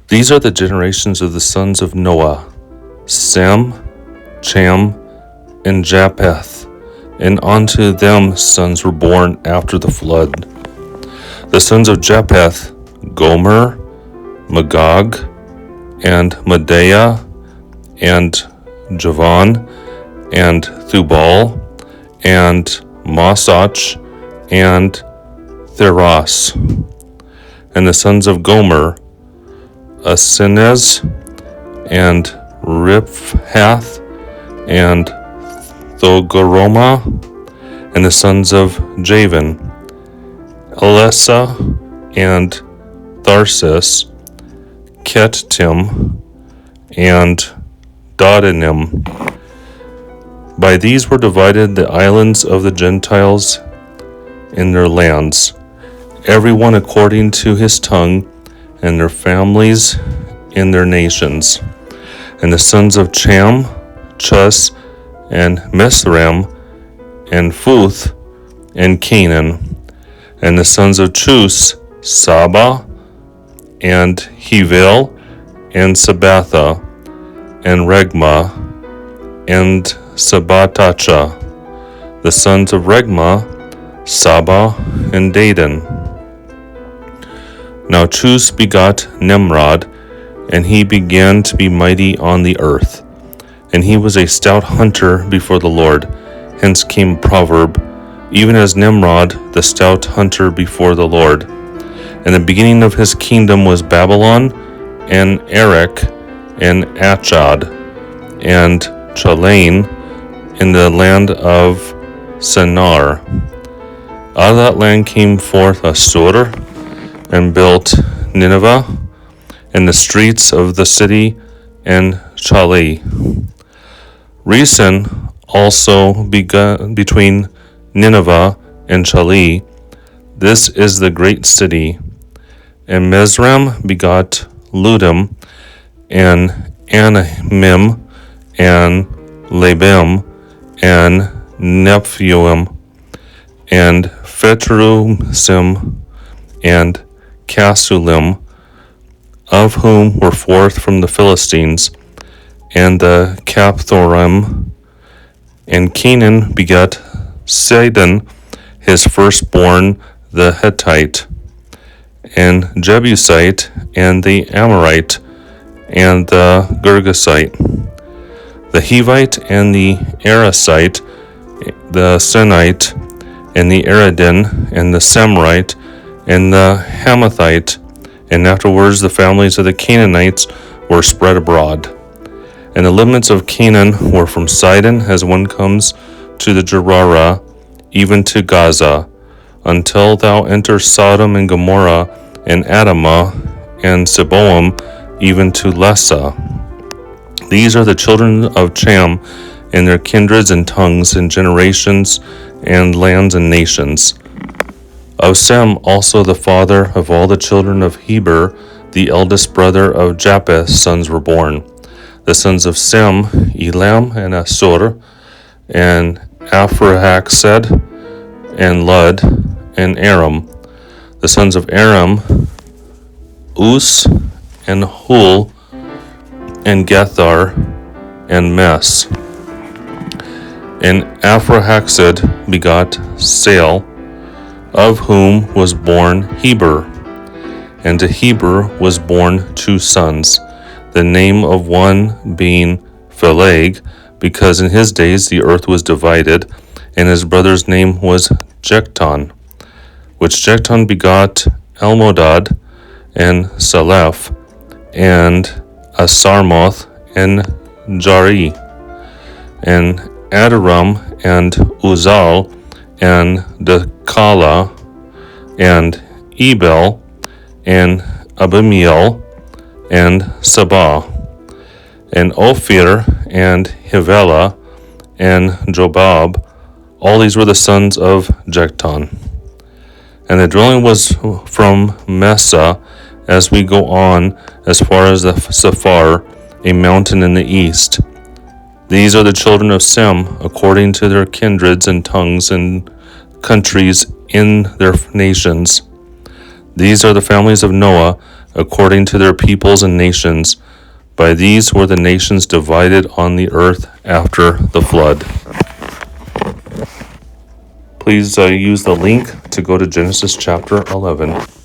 These are the generations of the sons of Noah: Sem, Cham, and Japheth, and unto them sons were born after the flood. The sons of Japheth: Gomer, Magog, and Medea, and Javan, and Thubal, and Masach, and Theras. And the sons of Gomer: Asenez, and Riphath, and Thogoroma. And the sons of Javan: Elasa, and Tharsis, Kettim, and Dodanim. By these were divided the islands of the Gentiles in their lands, every one according to his tongue, and their families in their nations. And the sons of Cham: Chus, and Mithram, and Phuth, and Canaan. And the sons of Chus: Saba, and Hevel, and Sabatha, and Regma, and Sabatacha. The sons of Regma: Saba, and Dadan. Now Chus begot Nimrod, and he began to be mighty on the earth. And he was a stout hunter before the Lord. Hence came a proverb, even as Nimrod, the stout hunter before the Lord. And the beginning of his kingdom was Babylon, and Erech, and Achad, and Chalain, in the land of Sennar. Out of that land came forth Assur, and built Nineveh, and the streets of the city, and Chali. Resen also began between Nineveh and Chali. This is the great city. And Mizraim begot Ludim, and Anamim, and Labim, and Nephuim, and Phetrusim, and Casulim, of whom were forth from the Philistines, and the Capthorim. And Canaan begat Sidon, his firstborn, the Hittite, and Jebusite, and the Amorite, and the Girgasite, the Hivite, and the Arasite, the Sinite, and the Aradin, and the Semrite, and the Hamathite. And afterwards the families of the Canaanites were spread abroad. And the limits of Canaan were from Sidon, as one comes to the Gerara, even to Gaza, until thou enter Sodom and Gomorrah, and Adamah, and Seboam, even to Lessa. These are the children of Cham, and their kindreds and tongues, and generations, and lands and nations. Of Sem also the father of all the children of Heber, the eldest brother of Japheth's sons were born. The sons of Sem: Elam, and Assur, and Aphrahsad, and Lud, and Aram. The sons of Aram: Us, and Hul, and Gethar, and Mes. And Aphrahsad begot Sael, of whom was born Heber. And to Heber was born 2 sons, the name of one being Phaleg, because in his days the earth was divided, and his brother's name was Jecton, which Jecton begot Almodad, and Saleph, and Asarmoth, and Jari, and Adoram, and Uzal, and Dakala, and Ebel, and Abimiel, and Sabah, and Ophir, and Havilah, and Jobab. All these were the sons of Jecton. And the dwelling was from Mesa, as we go on as far as the Sephar, a mountain in the east. These are the children of Sem, according to their kindreds and tongues and countries in their nations. These are the families of Noah, according to their peoples and nations. By these were the nations divided on the earth after the flood. Please use the link to go to Genesis chapter 11.